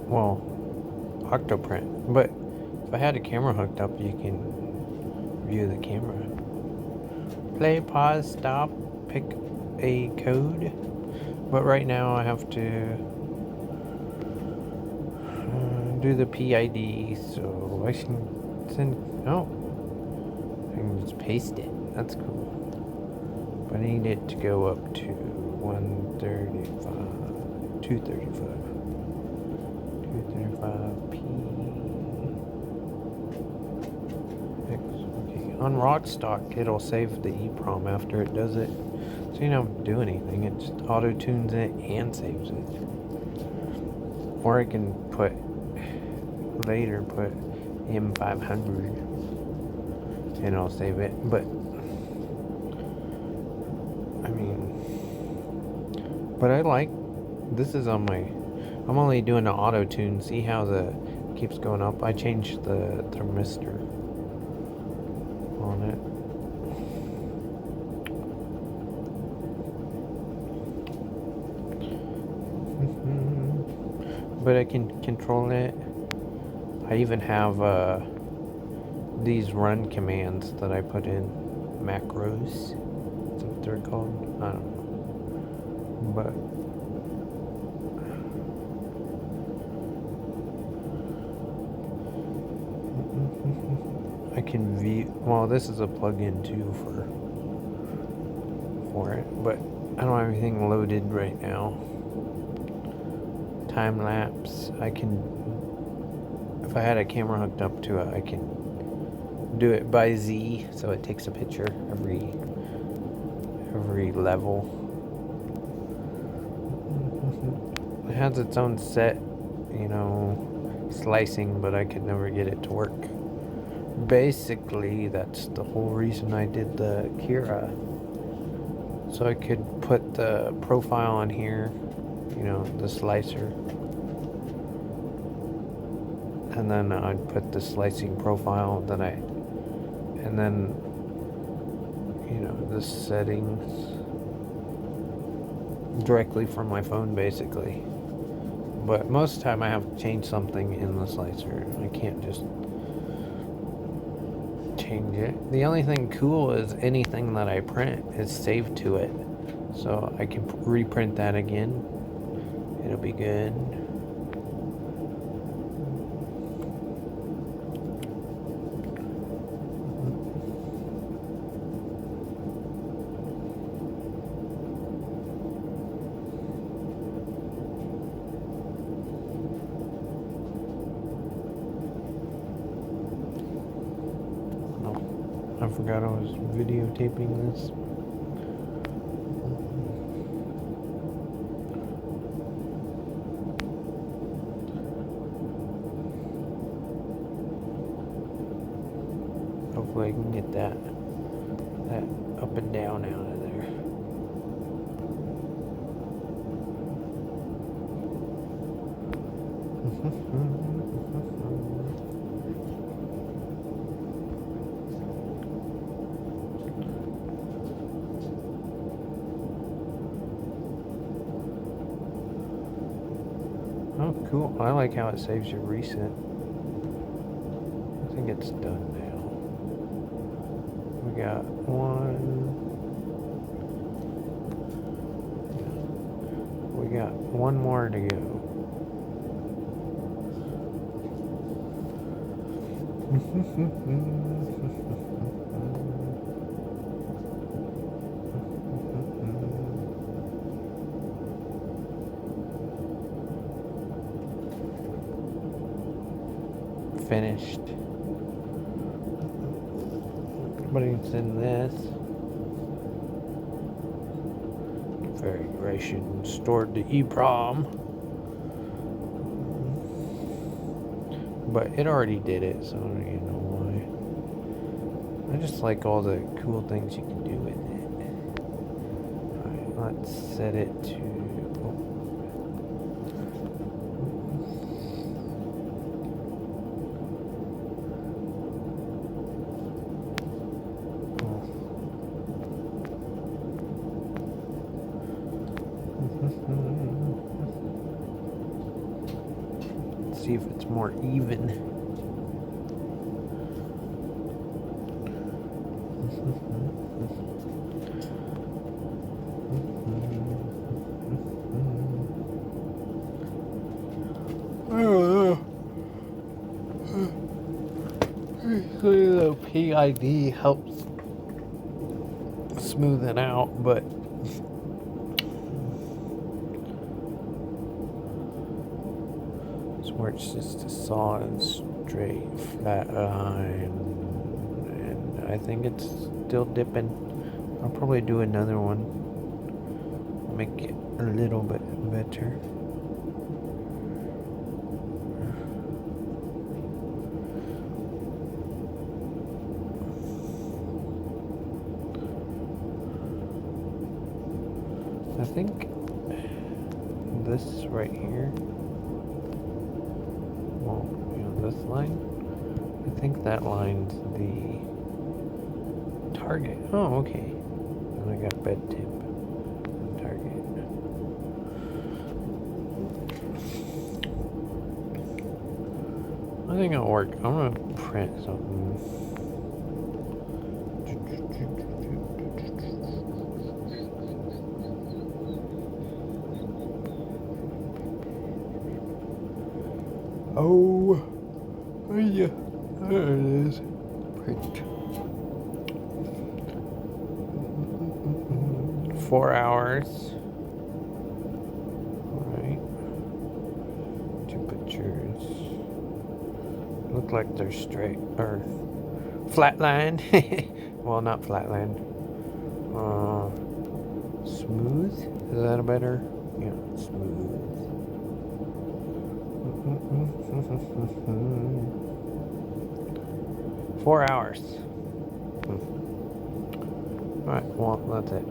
well, Octoprint. But if I had a camera hooked up, you can view the camera. Play, pause, stop, pick a code. But right now I have to do the PID, so I can send. Oh, I can just paste it. That's cool. But I need it to go up to 135, 235, 235p. Okay, on Rostock, it'll save the EEPROM after it does it. So you don't do anything. It just auto tunes it and saves it. Or I can put M500 and I'll save it. But I mean, but I like this is on my. I'm only doing the auto tune. See how the keeps going up. I changed the thermistor on it. But I can control it. I even have these run commands that I put in, macros. Is that what they're called? I don't know. But I can view. Well, this is a plug-in too for it, but I don't have anything loaded right now. Time lapse. I can. If I had a camera hooked up to it, I can do it by Z, so it takes a picture every level. It has its own set, you know, slicing, but I could never get it to work. Basically, that's the whole reason I did the Kira. So I could put the profile on here, you know, the slicer. And then I'd put the slicing profile, and then, you know, the settings directly from my phone, basically. But most of the time I have to change something in the slicer. I can't just change it. The only thing cool is anything that I print is saved to it. So I can reprint that again. It'll be good. I forgot I was videotaping this. Hopefully I can get that up and down out of there. Oh, cool. I like how it saves your recent. I think it's done now. We got one more to go. Finished. Putting in this configuration, stored to EEPROM, but it already did it, so I don't even know why. I just like all the cool things you can do with it. Alright, let's set it to See if it's more even. The PID helps smooth it out, but where it's just a solid, straight, flat line, and I think it's still dipping. I'll probably do another one, make it a little bit better. I think this right here, well, you know, this line, I think that line's the target. Oh, okay. And I got bed tip and target. I think it'll work. I'm gonna print something. Oh, yeah, there it is. Print. 4 hours. Alright. Temperatures. Look like they're straight, or flatlined. Well, not flatlined. Smooth? Is that a better? Yeah, smooth. 4 hours. Alright, well, that's it.